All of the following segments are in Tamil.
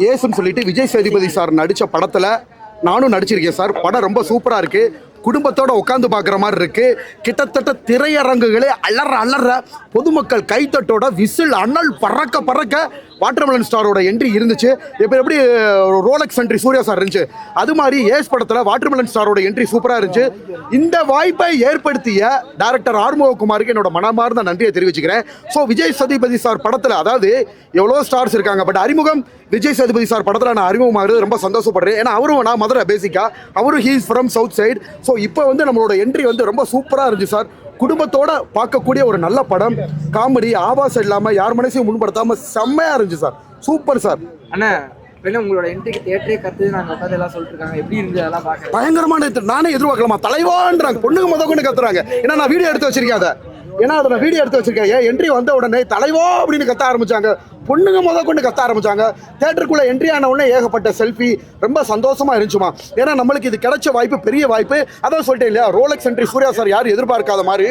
ஏசுன்னு சொல்லிட்டு விஜய் சேதுபதி சார் நடித்த படத்தில் நானும் நடிச்சிருக்கேன் சார். படம் ரொம்ப சூப்பராக இருக்குது. குடும்பத்தோட உட்காந்து பார்க்குற மாதிரி இருக்கு. கிட்டத்தட்ட திரையரங்குகளே அலற பொதுமக்கள் கைத்தட்டோட விசில் அனல் பறக்க பறக்க வாட்டர்மெலன் ஸ்டாரோட என்ட்ரி இருந்துச்சு. இப்போ எப்படி ரோலக்ஸ் என்ட்ரி சூர்யா சார் இருந்துச்சு, அது மாதிரி ஏஸ் படத்தில் வாட்டர்மெலன் ஸ்டாரோட என்ட்ரி சூப்பராக இருந்துச்சு. இந்த வாய்ப்பை ஏற்படுத்திய டைரக்டர் ஆறுமுககுமாருக்கு என்னோட மனமார்ந்த நன்றியை தெரிவிச்சுக்கிறேன். ஸோ விஜய் சேதுபதி சார் படத்தில், அதாவது எவ்வளோ ஸ்டார்ஸ் இருக்காங்க, பட் அறிமுகம் விஜய் சேதுபதி சார் படத்தில் நான் அறிமுகமாகிறது ரொம்ப சந்தோஷப்படுறேன். ஏன்னா அவரும் நான் மதுரை பேசிக்காக, அவரும் he's from south side. So இப்போ வந்து நம்மளோட என்ட்ரி வந்து ரொம்ப சூப்பராக இருந்துச்சு சார். குடும்பத்தோட பார்க்கக்கூடிய ஒரு நல்ல படம், காமெடி, ஆபாசம் இல்லாமல் யார் மனசையும் முன்படுத்தாமல் செம்மையாக இருந்துச்சு சார். Super sir. அண்ணா உங்களோட என்ட்ரிக்கு தேட்டரே கத்து நாங்கள் உட்காந்து எல்லாம் சொல்லிட்டு இருக்காங்க, எப்படி இருந்து அதெல்லாம் பார்க்க பயங்கரமான நானே எதிர்பார்க்கலாமா, தலைவான்றாங்க, பொண்ணுங்க கொண்டு கத்துறாங்க. ஏன்னா நான் வீடியோ எடுத்து வச்சிருக்கேன் அதை, வீடியோ எடுத்து வச்சிருக்கேன். ஏன் என்ட்ரி வந்த உடனே தலைவா அப்படின்னு கத்த ஆரம்பிச்சாங்க, பொண்ணுங்க கொண்டு கத்த ஆரம்பிச்சாங்க. தேட்டருக்குள்ள என்ட்ரி ஆன உடனே ஏகப்பட்ட செல்ஃபி, ரொம்ப சந்தோஷமா இருந்துச்சுமா. ஏன்னா நம்மளுக்கு இது கிடைச்ச வாய்ப்பு, பெரிய வாய்ப்பு. அதான் சொல்லிட்டேன் இல்லையா, ரோலக்ஸ் என்ட்ரி சூர்யா சார் யாரும் எதிர்பார்க்காத மாதிரி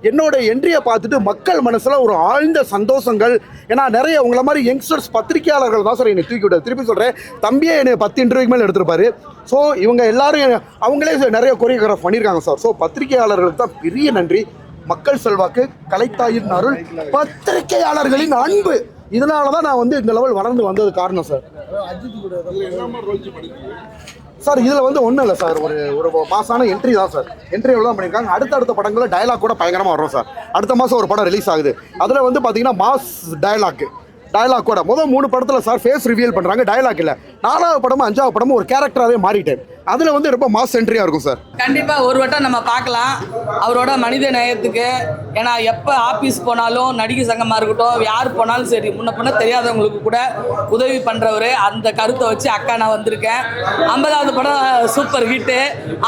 என்னோட என்ட்ரியை பார்த்துட்டு மக்கள் மனசுல ஒரு ஆழ்ந்த சந்தோஷங்கள். ஏன்னா நிறைய உங்களை மாதிரி யங்ஸ்டர்ஸ் பத்திரிகையாளர்கள் தான் சார் என்னை தூக்கி விட, திருப்பி சொல்றேன், தம்பியே என்னை 10 இன்டர்வியூக்கு மேலே எடுத்திருப்பாரு. ஸோ இவங்க எல்லாரும் அவங்களே நிறைய கொரியோகிராஃப் பண்ணியிருக்காங்க சார். ஸோ பத்திரிகையாளர்களுக்கு தான் பெரிய நன்றி. மக்கள் செல்வாக்கு, கலைத்தாயின் அருள், பத்திரிகையாளர்களின் அன்பு, இதனாலதான் நான் வந்து இந்த லெவல் வளர்ந்து வந்தது காரணம் சார். சார் இதில் வந்து ஒன்றும் இல்லை சார், ஒரு மாசான என்ட்ரி தான் சார். என்ட்ரி தான் பண்ணியிருக்காங்க. அடுத்த படங்களில் டயலாக் கூட பயங்கரமாக வரும் சார். அடுத்த மாதம் ஒரு படம் ரிலீஸ் ஆகுது. அதில் வந்து பார்த்தீங்கன்னா மாஸ் டயலாக் கூட முதல் 3 படத்தில் சார் ஃபேஸ் ரிவீல் பண்ணுறாங்க, டயலாக் இல்லை. 4வது படமும் 5வது படமும் ஒரு கேரக்டராகவே மாறிட்டேன். அதில் வந்து ரொம்ப மாஸ் என்ட்ரியாக இருக்கும் சார். கண்டிப்பாக ஒரு வட்டம் நம்ம பார்க்கலாம் அவரோட மனித நேயத்துக்கு. ஏன்னா எப்போ ஆஃபீஸ் போனாலும், நடிகை சங்கமாக இருக்கட்டும், யார் போனாலும் சரி, முன்ன தெரியாதவங்களுக்கு கூட உதவி பண்ணுறவர். அந்த கருத்தை வச்சு அக்கா நான் வந்திருக்கேன். 50வது படம் சூப்பர் ஹிட்டு,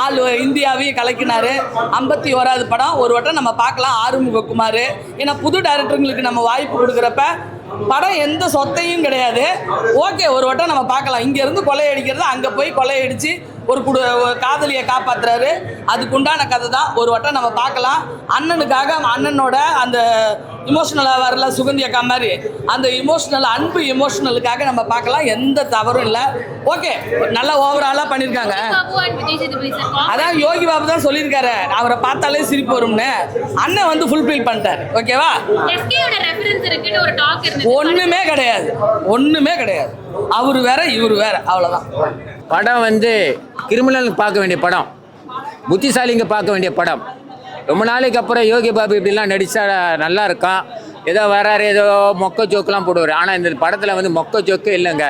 ஆள் இந்தியாவையும் கலக்கினார். 51வது படம் ஒரு வட்டம் நம்ம பார்க்கலாம். ஆறுமுககுமார். ஏன்னா புது டைரக்டருங்களுக்கு நம்ம வாய்ப்பு கொடுக்குறப்ப படம் எந்த சொத்தையும் கிடையாது. ஓகே, ஒரு வட்டம் நம்ம பார்க்கலாம். இங்கேருந்து கொள்ளையடிக்கிறது, அங்கே போய் கொள்ளையடிச்சு ஒரு காதலியை காப்பாற்றுறாரு. அதுக்குண்டான கதை தான். ஒரு வட்டம் நம்ம பார்க்கலாம். அண்ணனுக்காக அண்ணனோட அந்த இமோஷனலாக வரல, சுகந்தி அக்கா மாதிரி அந்த அன்பு இமோஷனலுக்காக நம்ம பார்க்கலாம். எந்த தவறும் இல்லை. ஓகே, நல்லா ஓவராலாக பண்ணியிருக்காங்க. அதான் யோகி பாபு தான் சொல்லியிருக்காரு, அவரை பார்த்தாலே சிரிப்பு வரும்னு. அண்ணன் வந்து ஃபுல்ஃபில் பண்ணிட்டார். ஓகேவா? ஒன்றுமே கிடையாது. அவர் வேற இவர் வேற, அவ்வளோதான். படம் வந்து கிரிமினலுக்கு பார்க்க வேண்டிய படம், புத்திசாலிங்க பார்க்க வேண்டிய படம். ரொம்ப நாளைக்கு அப்புறம் யோகி பாபு இப்படிலாம் நடித்தா நல்லா இருக்கான். ஏதோ வராரு, ஏதோ மொக்க ஜோக்கெலாம் போடுவார். ஆனால் இந்த படத்தில் வந்து மொக்க ஜோக்கு இல்லைங்க.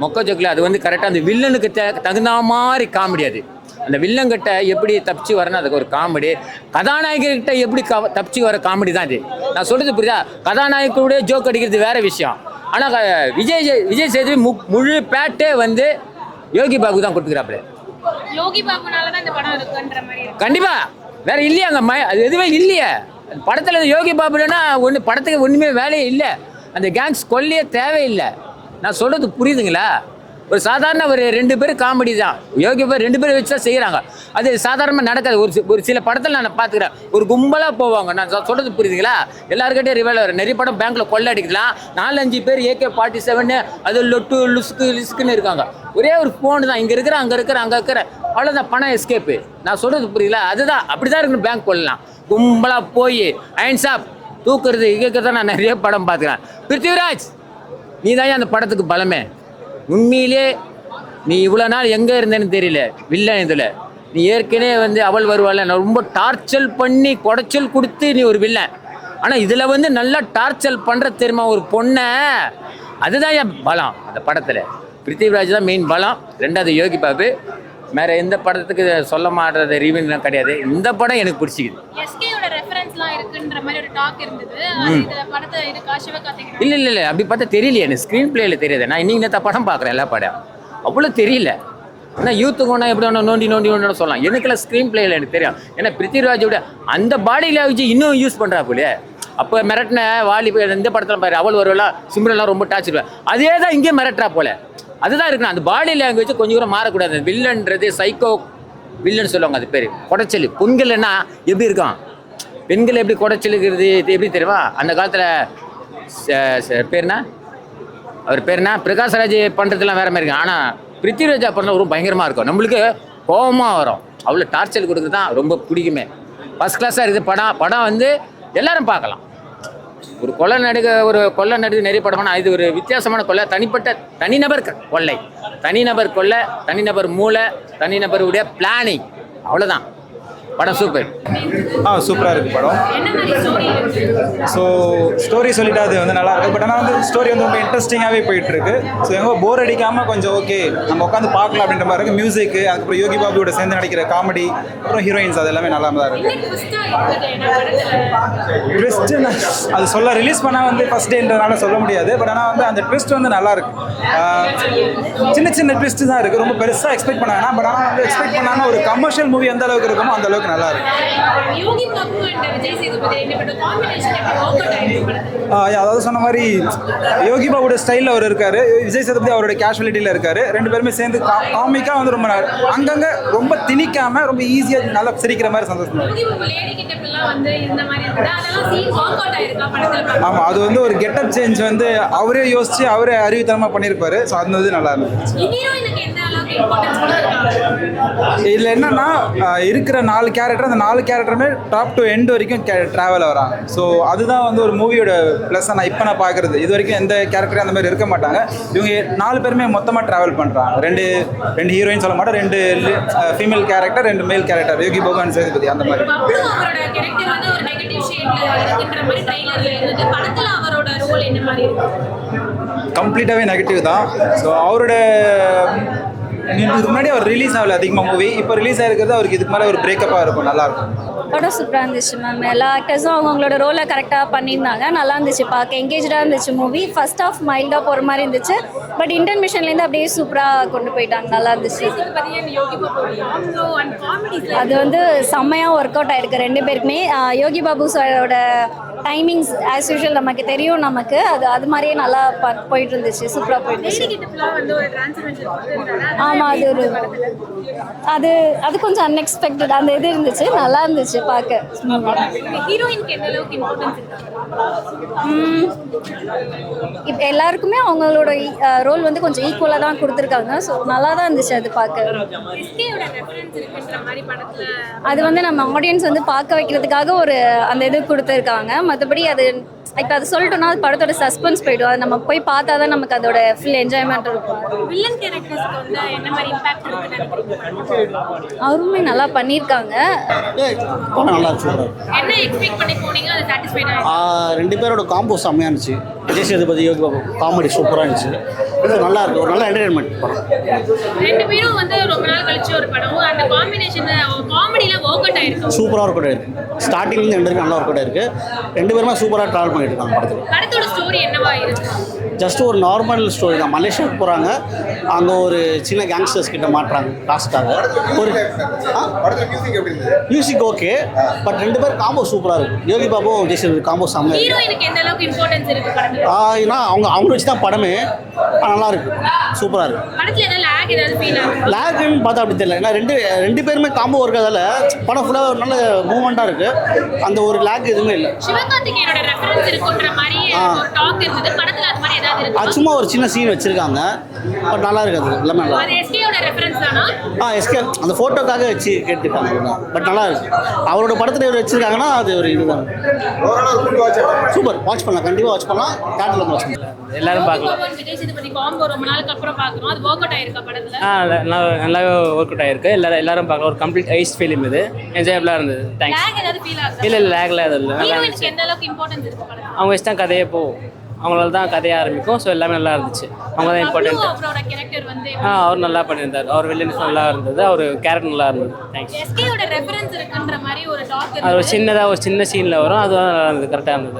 மொக்க ஜோக்கில் அது வந்து கரெக்டாக அந்த வில்லனுக்கு தகுந்த மாதிரி காமெடி. அது அந்த வில்லங்கிட்ட எப்படி தப்பிச்சு வரணும், அதுக்கு ஒரு காமெடி. கதாநாயகர்கிட்ட எப்படி தப்பிச்சு வர காமெடி தான் இது. நான் சொல்கிறது புரியுதா? கதாநாயகருடைய ஜோக் அடிக்கிறது வேறு விஷயம். ஆனால் விஜய் சேதுபதி முழு பேட்டே வந்து யோகி பாபு தான் கொடுத்துக்கிறாப்புல. கண்டிப்பா வேற இல்லையாங்க, அது எதுவுமே இல்லையே படத்துல. யோகி பாபுனா படத்துக்கு ஒண்ணுமே வேலையே இல்லை. அந்த கேங்ஸ் கொல்லையே தேவையில்லை. நான் சொல்றது புரியுதுங்களா? ஒரு சாதாரண ஒரு 2 பேர் காமெடி தான். யோகி பாபு 2 பேர் வச்சு தான் செய்கிறாங்க. அது சாதாரணமாக நடக்காது. ஒரு சில படத்தில் நான் பார்த்துக்கிறேன், ஒரு கும்பலாக போவாங்க. நான் சொல்கிறது புரியுதுங்களா? எல்லாருக்கிட்டே ரிவால்வர், நிறைய படம் பேங்க்கில் கொள்ளை அடிக்கலாம். 4-5 பேர் AK-47 அது லொட்டு லுஸ்க்குன்னு இருக்காங்க. ஒரே ஒரு ஃபோனு தான், இங்கே இருக்கிற அங்கே இருக்கிற அவ்வளோதான், பணம் எஸ்கேப்பு. நான் சொல்கிறது புரியுதுங்களா? அதுதான், அப்படி தான் இருக்கணும். பேங்க் கொள்ளலாம், கும்பலாக போய் அயன் ஷாப் தூக்குறது இயக்கிறத நான் நிறைய படம் பார்த்துக்கிறேன். பிருத்திவிராஜ், நீ தான் அந்த படத்துக்கு பலமே. உண்மையிலே நீ இவ்வளோ நாள் எங்கே இருந்தேன்னு தெரியல வில்லன் இதில். நீ ஏற்கனவே வந்து அவள் வருவாள், நான் ரொம்ப டார்ச்சல் பண்ணி குடைச்சல் கொடுத்து நீ ஒரு வில்லன். ஆனால் இதில் வந்து நல்லா டார்ச்சல் பண்ணுற தெரியுமா ஒரு பொண்ணை. அதுதான் என் பலம் அந்த படத்தில். பிருத்திவிராஜ் தான் மெயின் பலம். 2வது யோகி பாபு. வேறு எந்த படத்துக்கு சொல்ல மாட்டது ரிவ்யூலாம் கிடையாது. இந்த படம் எனக்கு பிடிச்சிக்குது. இல்லை அப்படி பார்த்தா தெரியலையே, எனக்கு ஸ்க்ரீன் பிளேயில் தெரியாது. நான் இன்னைக்கு நேற்று படம் பார்க்குறேன், எல்லா படம் அவ்வளோ தெரியல. ஆனால் யூத்துக்கு ஒன்றா எப்படி ஒன்று நோண்டி சொல்லலாம். எனக்குலாம் ஸ்க்ரீன் பிளேயில் எனக்கு தெரியும். ஏன்னா பிருத்திவிராஜோட அந்த பாடியில் வச்சு இன்னும் யூஸ் பண்ணுறா போலே. அப்போ மிரட்டின வாலி இந்த படத்தில் பாரு, அவள் வருவலாம், சிம்ரன்லாம் ரொம்ப டார்ச்சர். அதே தான் இங்கே மிரட்டுறா போல. அதுதான் இருக்கணும். அந்த பாடி லாங்குவேஜ் கொஞ்சம் கூட மாறக்கூடாது. வில்லன்றது சைக்கோ வில்லன் சொல்லுவாங்க, அது பேர் குடைச்சல். பெண்கள்னா எப்படி இருக்கான், பெண்கள் எப்படி குடைச்சலுக்கிறது எப்படி தெரியுமா? அந்த காலத்தில் பேர்னா அவர் பேர் என்ன, பிரகாஷ்ராஜ் பண்ணுறதுலாம் வேறு மாதிரி இருக்கும். ஆனால் பிருத்திவிராஜா பண்ணுறது ரொம்ப பயங்கரமாக இருக்கும். நம்மளுக்கு கோபமாக வரும். அவ்வளோ டார்ச்சர் கொடுக்குறது தான் ரொம்ப பிடிக்குமே. ஃபஸ்ட் கிளாஸாக இருக்குது படம் வந்து எல்லாரும் பார்க்கலாம். ஒரு கொலை நடுக்க நிறைய படம்னா இது ஒரு வித்தியாசமான கொள்ளை, தனிநபர் கொள்ளை, தனிநபர் கொள்ளை, தனிநபர் மூளை, தனிநபருடைய பிளானிங், அவ்வளோதான். படம் சூப்பர். சூப்பராக இருக்குது படம். ஸோ ஸ்டோரி சொல்லிட்டு அது வந்து நல்லா இருக்குது. பட் ஆனால் வந்து ஸ்டோரி வந்து ரொம்ப இன்ட்ரெஸ்டிங்காகவே போயிட்டுருக்கு. ஸோ எங்கே போர் அடிக்காமல் கொஞ்சம் ஓகே நம்ம உட்காந்து பார்க்கலாம் அப்படின்ற மாதிரி இருக்குது. மியூசிக்கு, அதுக்கப்புறம் யோகி பாபுவோட சேர்ந்து நடிக்கிற காமெடி, அப்புறம் ஹீரோயின்ஸ், அது எல்லாமே நல்லா தான் இருக்குது. ட்விஸ்ட்டு அது சொல்ல ரிலீஸ் பண்ணால் வந்து ஃபஸ்ட் டேன்றதுனால சொல்ல முடியாது. பட் ஆனால் வந்து அந்த ட்விஸ்ட் வந்து நல்லா இருக்கு. சின்ன சின்ன ட்விஸ்ட்டு தான் இருக்குது. ரொம்ப பெருசாக எக்ஸ்பெக்ட் பண்ணாங்கன்னா, பட் ஆனால் வந்து எக்ஸ்பெக்ட் பண்ணாங்கன்னா ஒரு கமர்ஷியல் மூவி எந்த அளவுக்கு இருக்குமோ அந்த அளவுக்கு நல்லா இருக்கு. அதாவது சொன்ன மாதிரி யோகி பாபுவோட ஸ்டைலில் அவர் இருக்காரு, விஜய் சேதுபதி அவரோட கேஷுவலிட்டியில் இருக்காரு. ரெண்டு பேருமே சேர்ந்து காமிக்காக வந்து ரொம்ப அங்கங்கே ரொம்ப திணிக்காம ரொம்ப ஈஸியாக நல்லா சிரிக்கிற மாதிரி சந்தோஷமா ஆமாம். அது வந்து ஒரு கெட்டப் சேஞ்ச் வந்து அவரே யோசிச்சு அவரே அறிவுத்தனமாக பண்ணியிருப்பாரு. ஸோ அது வந்து நல்லா இருந்துச்சு. இதில் என்னன்னா இருக்கிற 4 கேரக்டர், அந்த 4 கேரக்டருமே டாப் டு எண்ட் வரைக்கும் ட்ராவல் வராங்க. ஸோ அதுதான் வந்து ஒரு மூவியோட ப்ளஸ். நான் பார்க்குறது இது வரைக்கும் எந்த கேரக்டரும் அந்த மாதிரி இருக்க மாட்டாங்க. இவங்க 4 பேருமே மொத்தமாக ட்ராவல் பண்ணுறாங்க. ரெண்டு ஹீரோயின் சொல்ல மாட்டேன், 2 ஃபீமேல் கேரக்டர், 2 மேல் கேரக்டர், யோகி பாபு அண்ட் சேதுபதி அந்த மாதிரி. கம்ப்ளீட்டாகவே நெகட்டிவ் தான். ஸோ அவரோட இதுக்கு முன்னாடி அவர் ரிலீஸ் ஆகல அதிகமாக மூவி, இப்போ ரிலீஸ் ஆகிருக்கிறது அவருக்கு இதுக்கு மேலே ஒரு பிரேக்கப்பாக இருக்கும். நல்லாயிருக்கும். படம் சூப்பராக இருந்துச்சு மேம். எல்லா ஆக்டர்ஸும் அவங்களோட ரோலை கரெக்டாக பண்ணியிருந்தாங்க. நல்லா இருந்துச்சு, பார்க்க எங்கேஜாக இருந்துச்சு மூவி. ஃபர்ஸ்ட் ஆஃப் மைல்டாக போகிற மாதிரி இருந்துச்சு, பட் இன்டர்மிஷன்லேருந்து அப்படியே சூப்பராக கொண்டு போயிட்டாங்க. நல்லா இருந்துச்சு. அது வந்து செம்மையாக ஒர்க் அவுட் ஆகிருக்கு 2 பேருக்குமே. யோகி பாபு சாரோட டைமிங்ஸ் ஆஸ் யூஷுவல் நமக்கு தெரியும். நமக்கு அது மாதிரியே நல்லா போயிட்டு இருந்துச்சு, சூப்பராக போயிட்டு இருந்துச்சு. ஆமாம், அது அது கொஞ்சம் அன்எக்ஸ்பெக்டட் அந்த இது இருந்துச்சு. நல்லா இருந்துச்சு பார்க்க. இப்போ எல்லாருக்குமே அவங்களோட ரோல் வந்து கொஞ்சம் ஈக்குவலாக தான் கொடுத்துருக்காங்க. ஸோ நல்லா தான் இருந்துச்சு அது பார்க்க. அது வந்து நம்ம ஆடியன்ஸ் வந்து பார்க்க வைக்கிறதுக்காக ஒரு அந்த இது கொடுத்துருக்காங்க. மற்றபடி அது இப்போ அது சொல்லிட்டோம்னா அது படத்தோட சஸ்பென்ஸ் போய்டும். அது நம்ம போய் பார்த்தா தான் நமக்கு அதோட ஃபுல் என்ஜாய்மெண்ட் இருக்கும். அவருமே நல்லா பண்ணியிருக்காங்க. நல்லா இருக்கு. 2 பேரோட காம்போ செம்மையாக இருந்துச்சு. விஜய் சேதுபதி, யோகி பாபு காமெடி சூப்பராக இருந்துச்சு. இது நல்லா இருக்கு, ஒரு நல்ல என்டர்டைன்மெண்ட் படம். 2 பேரும் வந்து ரொம்ப நாள் கழிச்சு ஒரு படம், அந்த காம்பினேஷன் காமெடியில ஒர்க் அவுட் ஆயிருக்கு. சூப்பராக ஒர்க் அவுட் ஆயிருக்கு. ஸ்டார்டிங்லேருந்து எண்ட் வரைக்கும் நல்லா ஒர்க் அவுட் ஆயிருக்கு. 2 பேருமே சூப்பராக ட்ராவல் பண்ணிட்டு இருக்காங்க படத்தில். படத்தோட ஸ்டோரி என்னவா இருக்கு? ஜஸ்ட் ஒரு நார்மல் ஸ்டோரி தான். மலேசியாவுக்கு போகிறாங்க, அங்கே ஒரு சின்ன கேங்ஸ்டர்ஸ் கிட்ட மாட்டுறாங்க காசுக்காக. ஒரு மியூசிக் ஓகே, பட் 2 பேர் காம்போ சூப்பராக இருக்குது. யோகி பாபு விஜய் சேதுபதி காம்போ செம்மையாக. ஹீரோயினுக்கு எந்த அளவுக்கு இம்பார்ட்டன்ஸ் இருக்கு படத்துல? ஏன்னா அவங்க வச்சு தான் படமே. நல்லா இருக்கு, சூப்பராக இருக்கு. படத்துல ஏதாவது லாக் ஏதாவது ஃபீல் ஆகுது? லாக்னு பார்த்தா அப்படி தெரியல. ஏன்னா ரெண்டு பேருமே காம்போ இருக்கிறதால படம் ஃபுல்லாக ஒரு நல்ல மூவ்மெண்ட்டாக இருக்குது. அந்த ஒரு லாக் எதுவுமே இல்லை. சிவகார்த்திகேயனோட ரெஃபரன்ஸ் இருக்குன்ற மாதிரி ஒரு டாக் இருந்தது. படத்துல அது மாதிரி ஏதாவது இருக்கு? அது சும்மா ஒரு சின்ன சீன் வச்சிருக்காங்க, பட் நல்லா இருக்குது. எல்லாமே நல்லா அது எஸ்கேயோட ரெஃபரன்ஸ் தானா? எஸ்கே அந்த ஃபோட்டோக்காக வச்சு கேட்டுருக்காங்க. பட் நல்லா இருக்கு. அவரோட படத்தில் இவர் வச்சிருக்காங்கன்னா அது ஒரு இதுதான். சூப்பர், வாட்ச் பண்ணலாம், கண்டிப்பாக வாட்ச் பண்ணலாம். தேட்டரில் வாட்ச் பண்ணலாம், எல்லாரும் பார்க்கலாம். விஜய் சேதுபதி காம்போ ரொம்ப நாளுக்கு அப்புறம் பார்க்குறோம். அது ஒர்க் அவுட் ஆயிருக்கா படத்துல? நல்லாவே ஒர்க் அவுட் ஆயிருக்கு. எல்லாரும் பார்க்கலாம். ஒரு கம்ப்ளீட் ஐஸ் ஃபிலிம் இது. என்ஜாயபிளாக இருந்தது. தேங்க்ஸ். லாக் ஏதாவது ஃபீல் ஆகுது? இல்லை லாக்லாம் எதுவும் இல்லை. நல்லா ஹீரோயினுக்கு இருந்துச்சு. எந்த அளவுக்கு இம்பார்ட்டன்ஸ் இருக்கு படத்துல? அவங்க வச்சு தான் கதையே போகும். அவங்களால தான் கதையை ஆரம்பிக்கும். ஸோ எல்லாமே நல்லா இருந்துச்சு. அவங்க தான் இம்பார்ட்டன்ட். அவரோட கேரக்டர் வந்து அவர் நல்லா பண்ணியிருந்தார். அவர் வில்லன்ஸ் நல்லா இருந்தது. அவர் கேரக்டர் நல்லா இருந்தது. தேங்க்ஸ். எஸ்கேயோட ரெஃபரன்ஸ் இருக்குன்ற மாதிரி ஒரு டாக் அது ஒரு சின்னதாக ஒரு சின்ன சீனில் வரும். அதுவும் நல்லா இருந்தது, கரெக்டாக இருந்தது.